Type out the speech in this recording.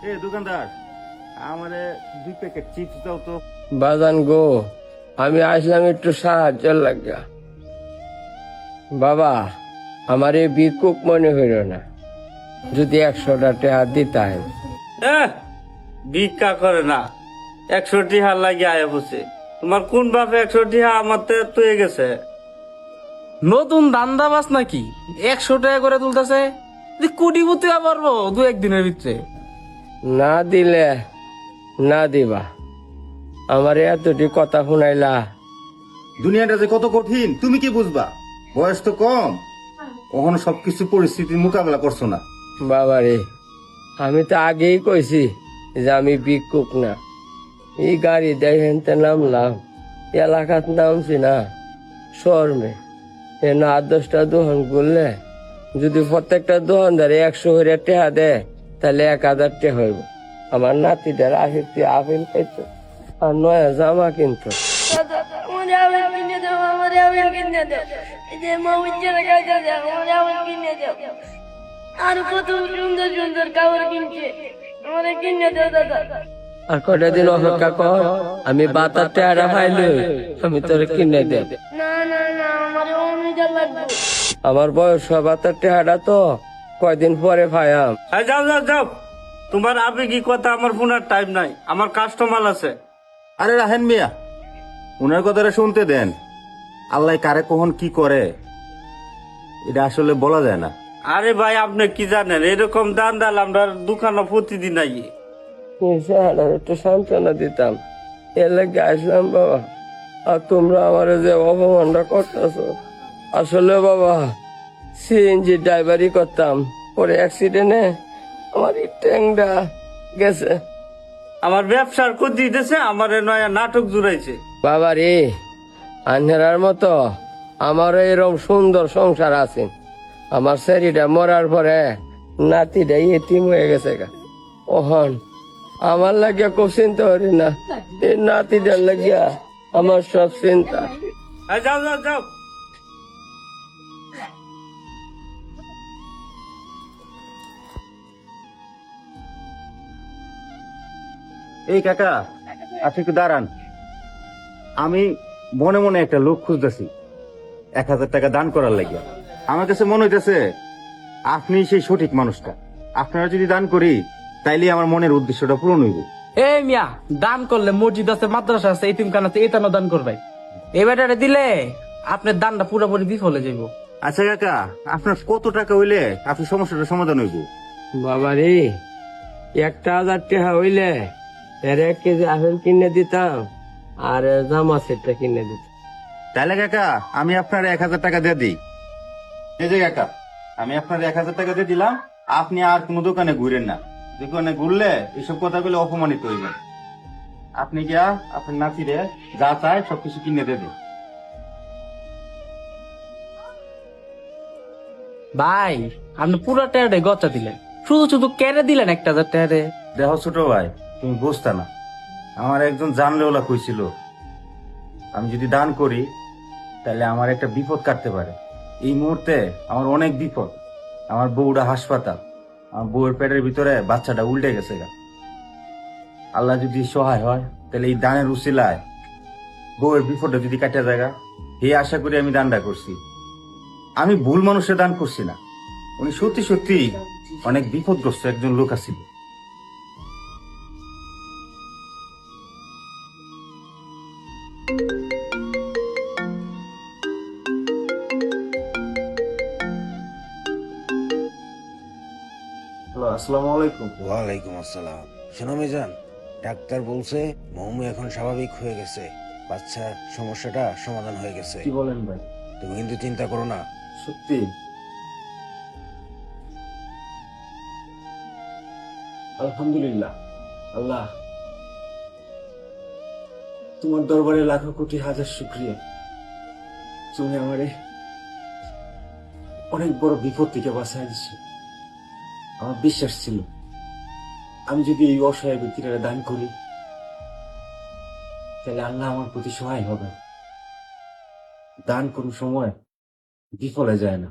এ দোকানদার, আমারে 2 packet chips দাও তো। বাজান গো, আমি আসলাম একটু সাহায্য লাগা। বাবা, আমার এই ভিক্ষুক মনে হইল না, যদি 100টা টাকা দিতাম। ভিক্ষা করে না, 100 টিহা লাগে আয়া বসে। তোমার কোন বাপে 100 টিহা আমার তুই গেছে? নতুন দান্দাবাজ নাকি 100 টাকা করে তুলতেছে? কোটিপতি পারবো 2-1 দিনের ভিতরে। না দিলে না দিবা, আমার এতটি কথা শুনাইলা। দুনিয়াটা যে কত কঠিন তুমি কি বুঝবা? বয়স তো কম, কখনো সবকিছু পরিস্থিতির মোকাবেলা করছো না। বাবারে, আমি তো আগেই কইছি যে আমি ভিক্ষুক না। এই গাড়ি দেখেনতে নামলাম, এলাকাত নামছি না, শর্মে এ না 10টা দোকান করলে যদি প্রত্যেকটা দোকানদারে 100 করে টেহা দেয়, তাহলে 1000 টেহা হইব। আমার নাতিদের আফিফটি আপেল খাইতো আর নয়া জামা কিনতো। আর কত সুন্দর সুন্দর কাপড় কিনছে, আমাদের কিনে দাও দাদা। আর কয়টা দিন অপেক্ষা কর, আমি বাতার টেহারা পাইলে আমি তোর কিনে দেব। না না না, আমার অমিতা লাগবে। আমার বয়স বাতার টেহারা তো কয়দিন পরে পাইয়াম। যাও যাও যাও, তোমার আবেগী কথা আমার শোনার টাইম নাই, আমার কাস্টমার আছে। আরে রাহেন মিয়া, উনার কথাটা শুনতে দেন। আল্লাহ কারে কখন কি করে এটা আসলে বলা যায় না। আরে ভাই, আপনি কি জানেন, এরকম দান ডাল আমরা দোকানে প্রতিদিন আই। একটু সান্ত্বনা দিতাম, এর লাগে আসলাম বাবা। আর তোমরা আমার যে অপমানটা করতেছ, আসলে বাবা সিএনজি ড্রাইভারি করতাম, পরে অ্যাক্সিডেন্টে আমার এই ট্যাংটা গেছে। আমার ব্যবসার ক্ষতি দিতেছে, আমার নয়া নাটক জুড়াইছে। বাবা রে, আন্ধারার মতো আমারও এরকম সুন্দর সংসার আছে। আমার শরীরটা মরার পরে নাতিটা এতিম হয়ে গেছে গা। ওহন আমার লাগিয়া খুব চিন্তা করি না, এই নাতিটার লাগিয়া আমার সব চিন্তা। যাও যাও যাও। এই কাকা, আপনি একটু দাঁড়ান। আমি মনে মনে একটা লোক খুঁজতেছি 1000 টাকা দান করার লাগিয়া। আমার কাছে মনে হইতেছে আপনি সেই সঠিক মানুষটা। আপনারা যদি দান করি তাইলে আমার মনের উদ্দেশ্যটা পূরণ হইব। এই মিয়া, দান করলে মসজিদ আছে, মাদ্রাসা আছে, এতিমখানা আছে, এটানো দান করবে। এই বেটারে দিলে আপনার দানটা পুরোপুরি বিফলে যাইব। আচ্ছা কাকা, আপনার কত টাকা হইলে আপনি সমস্যাটার সমাধান হইব? বাবা রে, 1000 টাকা হইলে এর 1 কেজি আপেল কিনে দিতাম আর জামা সেটটা কিনে দিতাম। তাহলে কাকা, আমি আপনার 1000 টাকা দিয়ে দিই। এই যে কাকা, আমি আপনার 1000 টাকা দিয়ে দিলাম। আপনি আর কোনো দোকানে ঘুরেন না। দোকানে ঘুরলে এইসব কথা বলে অপমানিত হইবেন। আপনি গিয়া আপনার নাতিরে যা চায় সবকিছু কিনে দেবে। ভাই, আপনি পুরো টাকাটাই গচ্চা দিলেন, শুধু শুধু কেড়ে দিলেন 1000 টাকা। দেখো ছোট ভাই, তুমি বুঝতে না। আমার একজন জানলেওলা কইছিল আমি যদি দান করি তাহলে আমার একটা বিপদ কাটতে পারে। এই মুহূর্তে আমার অনেক বিপদ। আমার বউটা হাসপাতাল, আমার বউয়ের পেটের ভিতরে বাচ্চাটা উল্টে গেছে গা। আল্লাহ যদি সহায় হয় তাহলে এই দানের উসিলায় বউয়ের বিপদটা যদি কাটা যায়, এই আশা করি আমি দানটা করছি। আমি ভুল মানুষের দান করছি না। উনি সত্যি সত্যি অনেক বিপদগ্রস্ত একজন লোক আছিল। আসসালামু আলাইকুম। ওয়ালাইকুম আসসালাম। শোনো মিজান, ডাক্তার বলছে মৌমি এখন স্বাভাবিক হয়ে গেছে, বাচ্চার সমস্যাটা সমাধান হয়ে গেছে। কি বলেন ভাই? তুমি কিন্তু চিন্তা করো না। সত্যি? আলহামদুলিল্লাহ। আল্লাহ তোমার দরবারে লাখো কোটি হাজার শুকরিয়া। তুমি আমারে অনেক বড় বিপদ থেকে বাঁচাই দিছো। আমার বিশ্বাস ছিল আমি যদি এই অসহায় ব্যক্তিরা দান করি তাহলে আল্লাহ আমার প্রতি সহায় হবে। দান কোন সময় বিফলে যায় না।